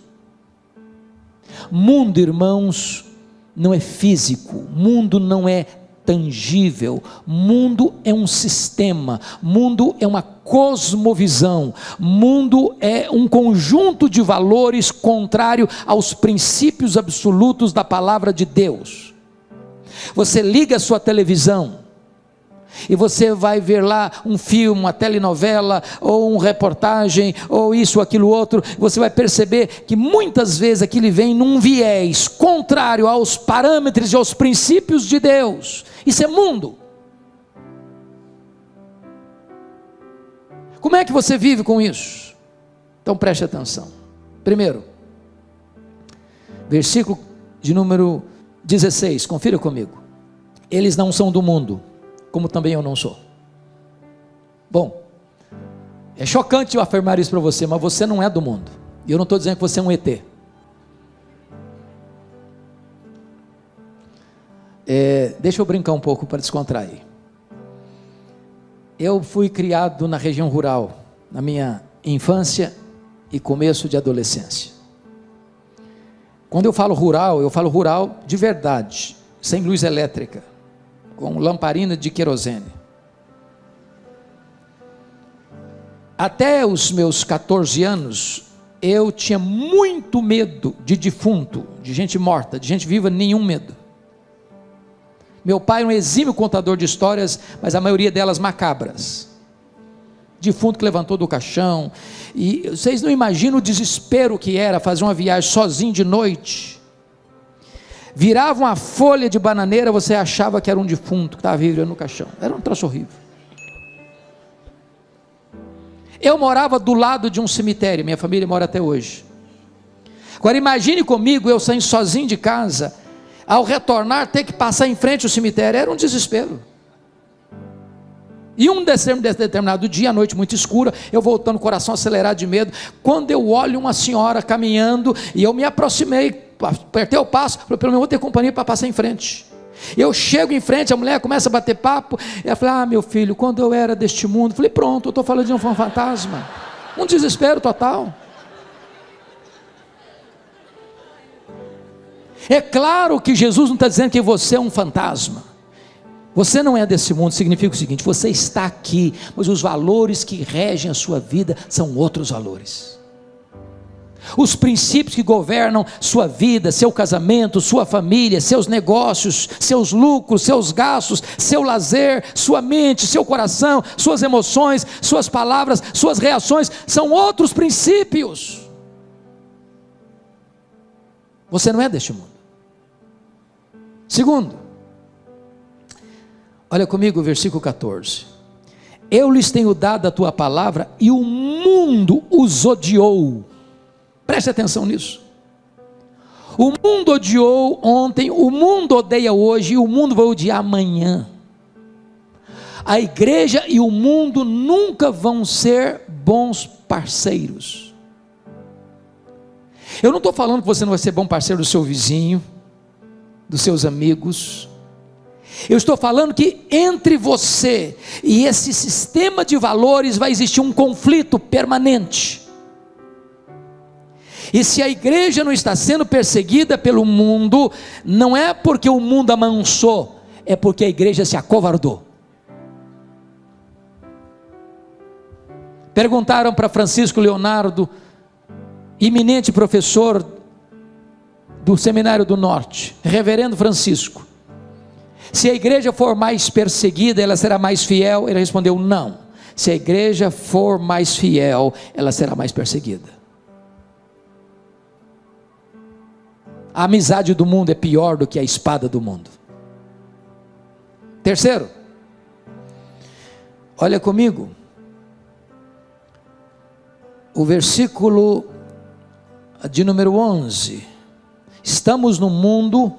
Speaker 1: Mundo, irmãos, não é físico, mundo não é tangível, mundo é um sistema, mundo é uma cosmovisão, mundo é um conjunto de valores contrário aos princípios absolutos da palavra de Deus. Você liga a sua televisão e você vai ver lá um filme, uma telenovela, ou uma reportagem, ou isso, aquilo, outro. Você vai perceber que muitas vezes aquilo vem num viés contrário aos parâmetros e aos princípios de Deus. Isso é mundo. Como é que você vive com isso? Então preste atenção. Primeiro, versículo de número 16, confira comigo. Eles não são do mundo, como também eu não sou. Bom, é chocante eu afirmar isso para você, mas você não é do mundo. E eu não estou dizendo que você é um ET. Deixa eu brincar um pouco para descontrair. Eu fui criado na região rural, na minha infância e começo de adolescência. Quando eu falo rural de verdade, sem luz elétrica, com lamparina de querosene. Até os meus 14 anos, eu tinha muito medo de defunto, de gente morta, de gente viva, nenhum medo. Meu pai era um exímio contador de histórias, mas a maioria delas macabras. Defunto que levantou do caixão, e vocês não imaginam o desespero que era fazer uma viagem sozinho de noite. Virava uma folha de bananeira, você achava que era um defunto que estava vivendo no caixão. Era um troço horrível. Eu morava do lado de um cemitério, minha família mora até hoje. Agora imagine comigo, eu saindo sozinho de casa, ao retornar ter que passar em frente ao cemitério, era um desespero. E um determinado dia, a noite muito escura, eu voltando, coração acelerado de medo, quando eu olho uma senhora caminhando, e eu me aproximei, apertei o passo, falei, pelo menos vou ter companhia para passar em frente. Eu chego em frente, a mulher começa a bater papo, e ela fala, meu filho, quando eu era deste mundo, falei, pronto, eu estou falando de um fantasma, um desespero total. É claro que Jesus não está dizendo que você é um fantasma. Você não é desse mundo, significa o seguinte: você está aqui, mas os valores que regem a sua vida são outros valores. Os princípios que governam sua vida, seu casamento, sua família, seus negócios, seus lucros, seus gastos, seu lazer, sua mente, seu coração, suas emoções, suas palavras, suas reações, são outros princípios. Você não é deste mundo. Segundo, olha comigo o versículo 14: eu lhes tenho dado a tua palavra e o mundo os odiou. Preste atenção nisso. O mundo odiou ontem, o mundo odeia hoje e o mundo vai odiar amanhã. A igreja e o mundo nunca vão ser bons parceiros. Eu não estou falando que você não vai ser bom parceiro do seu vizinho, dos seus amigos. Eu estou falando que entre você e esse sistema de valores vai existir um conflito permanente. E se a igreja não está sendo perseguida pelo mundo, não é porque o mundo amansou, é porque a igreja se acovardou. Perguntaram para Francisco Leonardo, eminente professor do Seminário do Norte, reverendo Francisco, se a igreja for mais perseguida, ela será mais fiel? Ele respondeu: não. Se a igreja for mais fiel, ela será mais perseguida. A amizade do mundo é pior do que a espada do mundo. Terceiro, olha comigo, o versículo de número 11, estamos no mundo,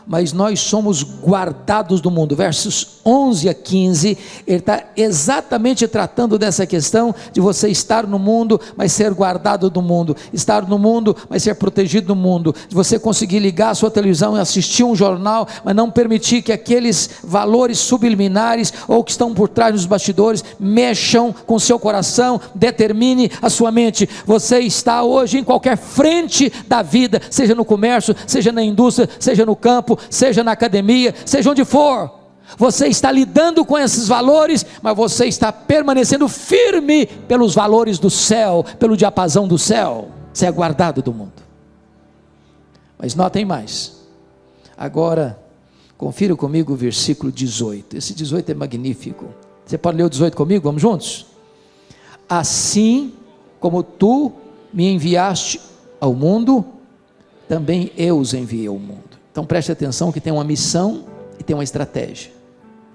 Speaker 1: mas nós somos guardados do mundo. Versos 11 a 15, ele está exatamente tratando dessa questão de você estar no mundo, mas ser guardado do mundo, estar no mundo, mas ser protegido do mundo, de você conseguir ligar a sua televisão e assistir um jornal, mas não permitir que aqueles valores subliminares, ou que estão por trás dos bastidores, mexam com o seu coração, determine a sua mente. Você está hoje em qualquer frente da vida, seja no comércio, seja na indústria, seja no campo, seja na academia, seja onde for, você está lidando com esses valores, mas você está permanecendo firme pelos valores do céu, pelo diapasão do céu. Você é guardado do mundo. Mas notem mais, agora confira comigo o versículo 18, esse 18 é magnífico. Você pode ler o 18 comigo? Vamos juntos? Assim como tu me enviaste ao mundo, também eu os enviei ao mundo. Então preste atenção que tem uma missão e tem uma estratégia.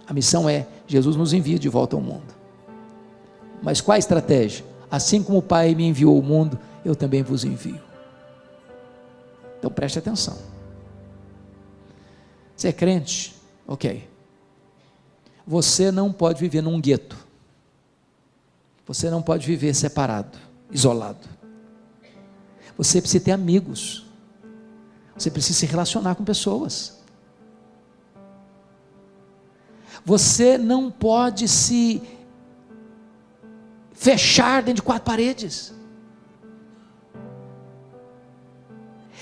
Speaker 1: A missão é: Jesus nos envia de volta ao mundo. Mas qual a estratégia? Assim como o Pai me enviou ao mundo, eu também vos envio. Então preste atenção. Você é crente? Ok. Você não pode viver num gueto. Você não pode viver separado, isolado. Você precisa ter amigos. Você precisa se relacionar com pessoas. Você não pode se fechar dentro de 4 paredes.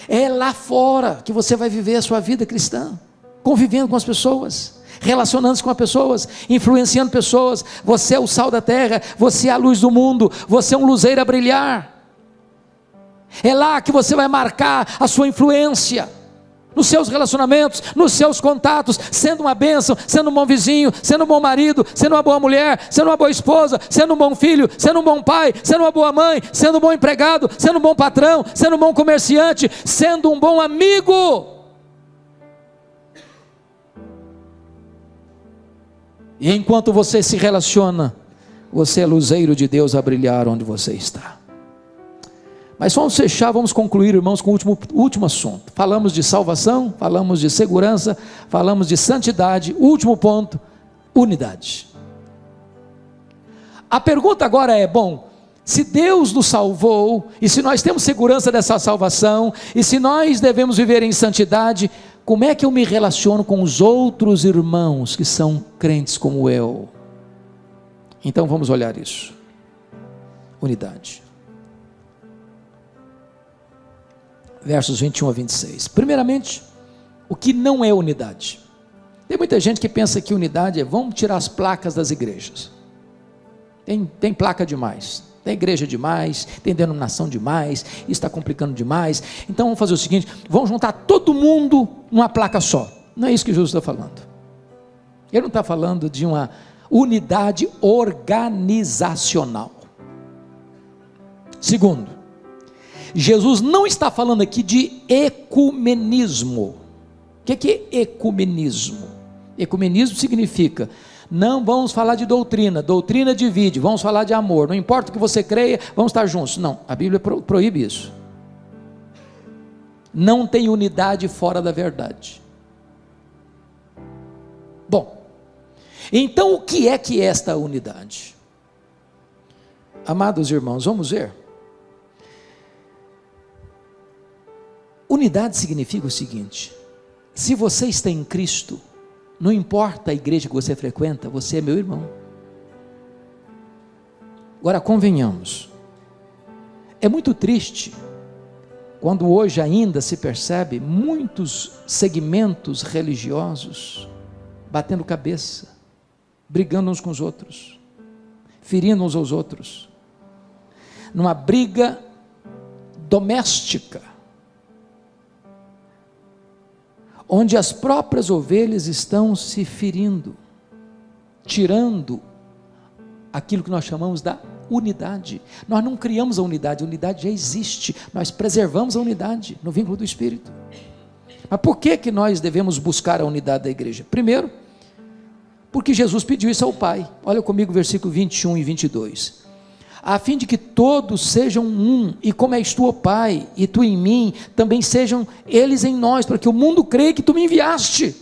Speaker 1: É lá fora que você vai viver a sua vida cristã, convivendo com as pessoas, relacionando-se com as pessoas, influenciando pessoas. Você é o sal da terra, você é a luz do mundo, você é um luzeiro a brilhar. É lá que você vai marcar a sua influência, nos seus relacionamentos, nos seus contatos, sendo uma bênção, sendo um bom vizinho, sendo um bom marido, sendo uma boa mulher, sendo uma boa esposa, sendo um bom filho, sendo um bom pai, sendo uma boa mãe, sendo um bom empregado, sendo um bom patrão, sendo um bom comerciante, sendo um bom amigo. E enquanto você se relaciona, você é luzeiro de Deus a brilhar onde você está. Mas vamos fechar, vamos concluir, irmãos, com o último assunto. Falamos de salvação, falamos de segurança, falamos de santidade. Último ponto: unidade. A pergunta agora é: bom, se Deus nos salvou, e se nós temos segurança dessa salvação, e se nós devemos viver em santidade, como é que eu me relaciono com os outros irmãos que são crentes como eu? Então vamos olhar isso. Unidade. Versos 21 a 26. Primeiramente, o que não é unidade. Tem muita gente que pensa que unidade é, vamos tirar as placas das igrejas. Tem placa demais, tem igreja demais, tem denominação demais, isso está complicando demais. Então vamos fazer o seguinte, vamos juntar todo mundo numa placa só. Não é isso que Jesus está falando. Ele não está falando de uma unidade organizacional. Segundo, Jesus não está falando aqui de ecumenismo. O que é ecumenismo? Ecumenismo significa, não vamos falar de doutrina, doutrina divide, vamos falar de amor, não importa o que você creia, vamos estar juntos. Não, a Bíblia proíbe isso. Não tem unidade fora da verdade. Bom, então o que é esta unidade? Amados irmãos, vamos ver. Unidade significa o seguinte: se você está em Cristo, não importa a igreja que você frequenta, você é meu irmão. Agora convenhamos, é muito triste quando hoje ainda se percebe muitos segmentos religiosos batendo cabeça, brigando uns com os outros, ferindo uns aos outros, numa briga doméstica, onde as próprias ovelhas estão se ferindo, tirando aquilo que nós chamamos da unidade. Nós não criamos a unidade já existe, nós preservamos a unidade no vínculo do Espírito. Mas por que nós devemos buscar a unidade da igreja? Primeiro, porque Jesus pediu isso ao Pai. Olha comigo o versículo 21 e 22. A fim de que todos sejam um, e como és tu, ó Pai, e tu em mim, também sejam eles em nós, para que o mundo creia que tu me enviaste.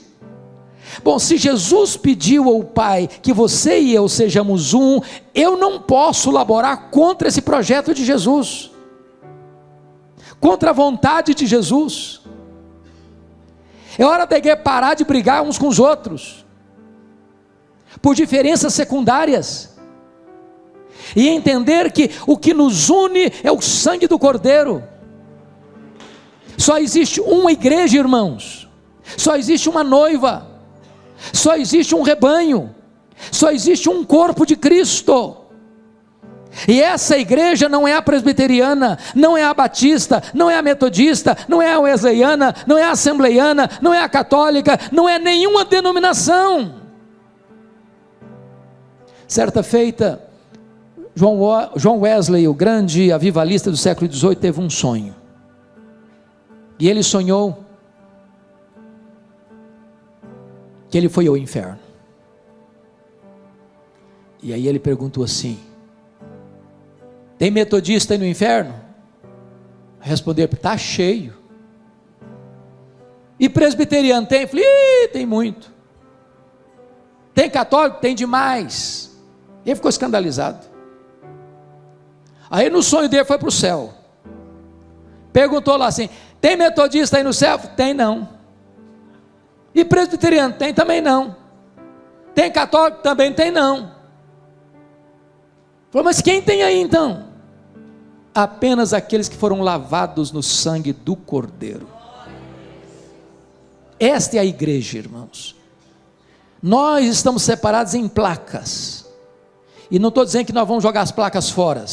Speaker 1: Bom, se Jesus pediu ao Pai que você e eu sejamos um, eu não posso laborar contra esse projeto de Jesus, contra a vontade de Jesus. É hora da igreja parar de brigar uns com os outros, por diferenças secundárias, e entender que o que nos une é o sangue do Cordeiro. Só existe uma igreja, irmãos, só existe uma noiva, só existe um rebanho, só existe um corpo de Cristo. E essa igreja não é a presbiteriana, não é a batista, não é a metodista, não é a wesleyana, não é a assembleiana, não é a católica, não é nenhuma denominação. Certa feita, John Wesley, o grande avivalista do século XVIII, teve um sonho, e ele sonhou que ele foi ao inferno. E aí ele perguntou assim: tem metodista aí no inferno? Respondeu: está cheio. E presbiteriano tem? Falei: tem muito. Tem católico? Tem demais. Ele ficou escandalizado. Aí no sonho dele foi para o céu, perguntou lá assim: tem metodista aí no céu? Tem não. E presbiteriano? Tem também não. Tem católico? Também tem não. Falou: mas quem tem aí então? Apenas aqueles que foram lavados no sangue do Cordeiro. Esta é a igreja, irmãos. Nós estamos separados em placas, e não estou dizendo que nós vamos jogar as placas fora.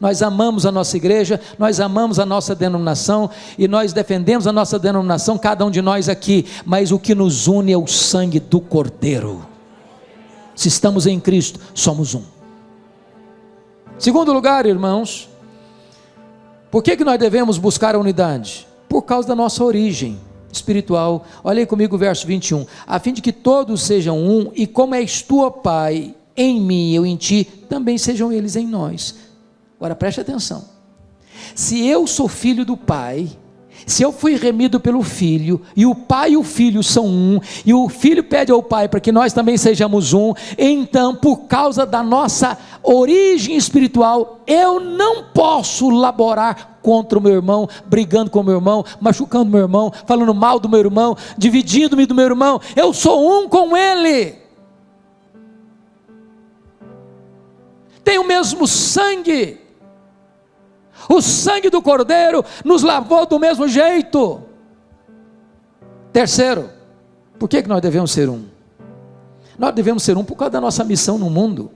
Speaker 1: Nós amamos a nossa igreja, nós amamos a nossa denominação, e nós defendemos a nossa denominação, cada um de nós aqui, mas o que nos une é o sangue do Cordeiro. Se estamos em Cristo, somos um. Segundo lugar, irmãos, por que nós devemos buscar a unidade? Por causa da nossa origem espiritual. Olha aí comigo o verso 21, a fim de que todos sejam um, e como és tu, ó Pai, em mim e eu em ti, também sejam eles em nós. Agora preste atenção, se eu sou filho do Pai, se eu fui remido pelo Filho, e o Pai e o Filho são um, e o Filho pede ao Pai para que nós também sejamos um, então por causa da nossa origem espiritual, eu não posso laborar contra o meu irmão, brigando com o meu irmão, machucando o meu irmão, falando mal do meu irmão, dividindo-me do meu irmão. Eu sou um com ele, tem o mesmo sangue. O sangue do Cordeiro nos lavou do mesmo jeito. Terceiro, por que nós devemos ser um? Nós devemos ser um por causa da nossa missão no mundo.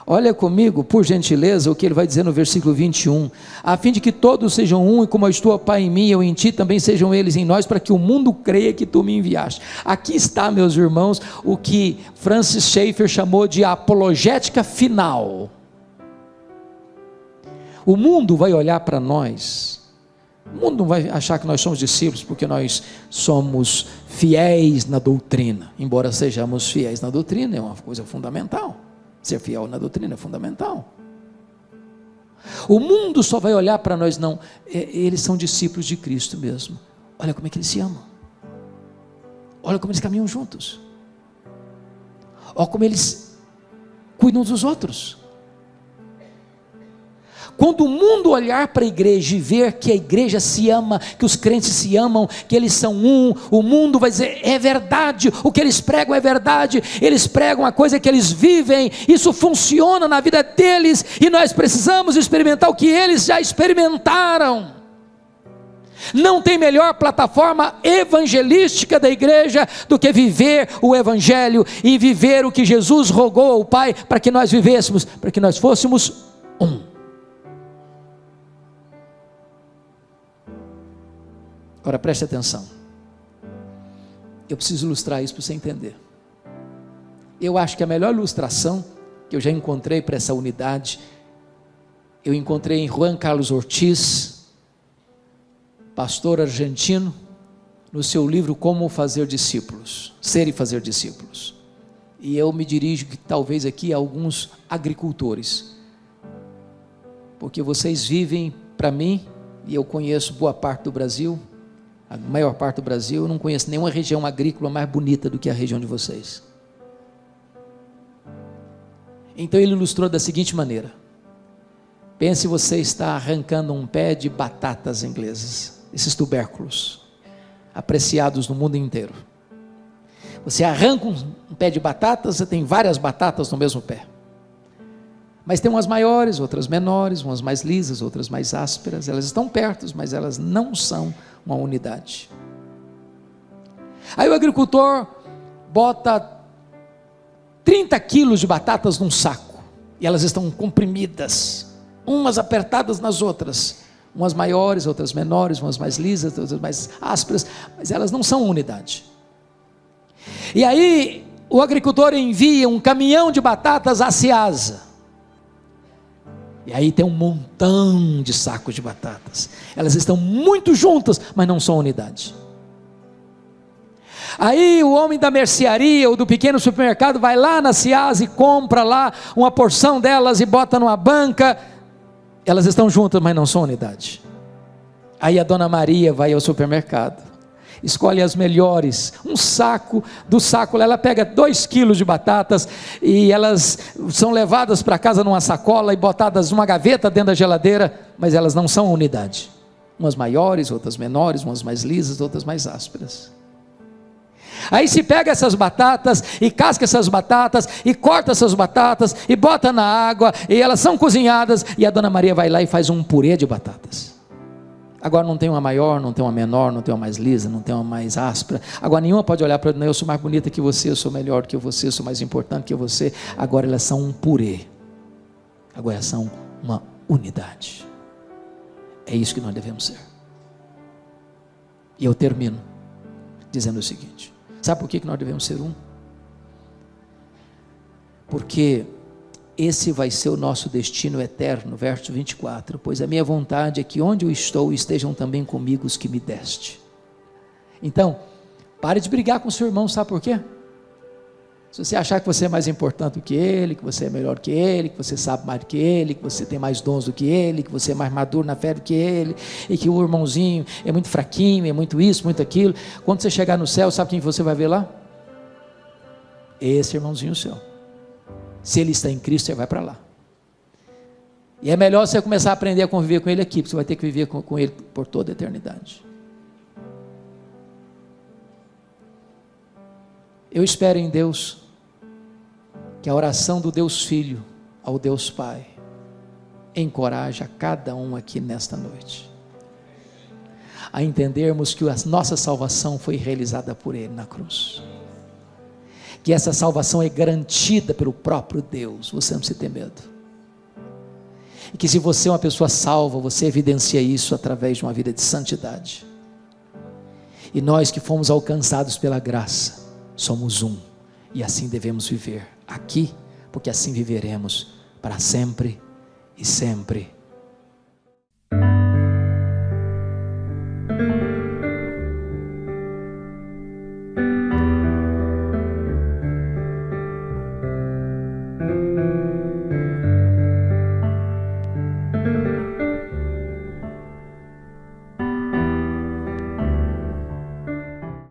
Speaker 1: Olha comigo, por gentileza, o que ele vai dizer no versículo 21, a fim de que todos sejam um, e como eu estou, Pai, em mim, eu em ti, também sejam eles em nós, para que o mundo creia que tu me enviaste. Aqui está, meus irmãos, o que Francis Schaeffer chamou de apologética final. O mundo vai olhar para nós, o mundo não vai achar que nós somos discípulos, porque nós somos fiéis na doutrina, embora sejamos fiéis na doutrina, é uma coisa fundamental. Ser fiel na doutrina é fundamental. O mundo só vai olhar para nós, não, eles são discípulos de Cristo mesmo. Olha como é que eles se amam. Olha como eles caminham juntos. Olha como eles cuidam dos outros. Quando o mundo olhar para a igreja e ver que a igreja se ama, que os crentes se amam, que eles são um, o mundo vai dizer, é verdade, o que eles pregam é verdade, eles pregam a coisa que eles vivem, isso funciona na vida deles, e nós precisamos experimentar o que eles já experimentaram. Não tem melhor plataforma evangelística da igreja do que viver o evangelho, e viver o que Jesus rogou ao Pai, para que nós vivêssemos, para que nós fôssemos um. Agora preste atenção, eu preciso ilustrar isso para você entender. Eu acho que a melhor ilustração que eu já encontrei para essa unidade, eu encontrei em Juan Carlos Ortiz, pastor argentino, no seu livro Como Fazer Discípulos, Ser e Fazer Discípulos. E eu me dirijo talvez aqui a alguns agricultores, porque vocês vivem, para mim, e eu conheço boa parte do Brasil, a maior parte do Brasil, eu não conheço nenhuma região agrícola mais bonita do que a região de vocês. Então ele ilustrou da seguinte maneira: pense, você está arrancando um pé de batatas inglesas, esses tubérculos, apreciados no mundo inteiro. Você arranca um pé de batatas, você tem várias batatas no mesmo pé. Mas tem umas maiores, outras menores, umas mais lisas, outras mais ásperas, elas estão perto, mas elas não são uma unidade. Aí o agricultor bota 30 quilos de batatas num saco, e elas estão comprimidas, umas apertadas nas outras, umas maiores, outras menores, umas mais lisas, outras mais ásperas, mas elas não são unidade. E aí o agricultor envia um caminhão de batatas a Ceasa, e aí tem um montão de sacos de batatas, elas estão muito juntas, mas não são unidade. Aí o homem da mercearia ou do pequeno supermercado vai lá na Ceasa e compra lá uma porção delas e bota numa banca, elas estão juntas, mas não são unidade. Aí a dona Maria vai ao supermercado, escolhe as melhores, um saco, do saco ela pega 2 quilos de batatas, e elas são levadas para casa numa sacola e botadas numa gaveta dentro da geladeira, mas elas não são unidade, umas maiores, outras menores, umas mais lisas, outras mais ásperas. Aí se pega essas batatas, e casca essas batatas, e corta essas batatas, e bota na água, e elas são cozinhadas, e a dona Maria vai lá e faz um purê de batatas. Agora não tem uma maior, não tem uma menor, não tem uma mais lisa, não tem uma mais áspera. Agora nenhuma pode olhar para mim, eu sou mais bonita que você, eu sou melhor que você, eu sou mais importante que você. Agora elas são um purê. Agora elas são uma unidade. É isso que nós devemos ser. E eu termino dizendo o seguinte: sabe por que nós devemos ser um? Porque esse vai ser o nosso destino eterno, verso 24, pois a minha vontade é que onde eu estou estejam também comigo os que me deste. Então, pare de brigar com o seu irmão, sabe por quê? Se você achar que você é mais importante do que ele, que você é melhor que ele, que você sabe mais do que ele, que você tem mais dons do que ele, que você é mais maduro na fé do que ele, e que o irmãozinho é muito fraquinho, é muito isso, muito aquilo, quando você chegar no céu, sabe quem você vai ver lá? Esse irmãozinho seu. Se ele está em Cristo, você vai para lá. E é melhor você começar a aprender a conviver com ele aqui, porque você vai ter que viver com ele por toda a eternidade. Eu espero em Deus que a oração do Deus Filho ao Deus Pai encoraje a cada um aqui nesta noite. a entendermos que a nossa salvação foi realizada por Ele na cruz, que essa salvação é garantida pelo próprio Deus. Você não precisa ter medo, e que se você é uma pessoa salva, você evidencia isso através de uma vida de santidade. E nós que fomos alcançados pela graça, somos um, e assim devemos viver aqui, porque assim viveremos para sempre e sempre.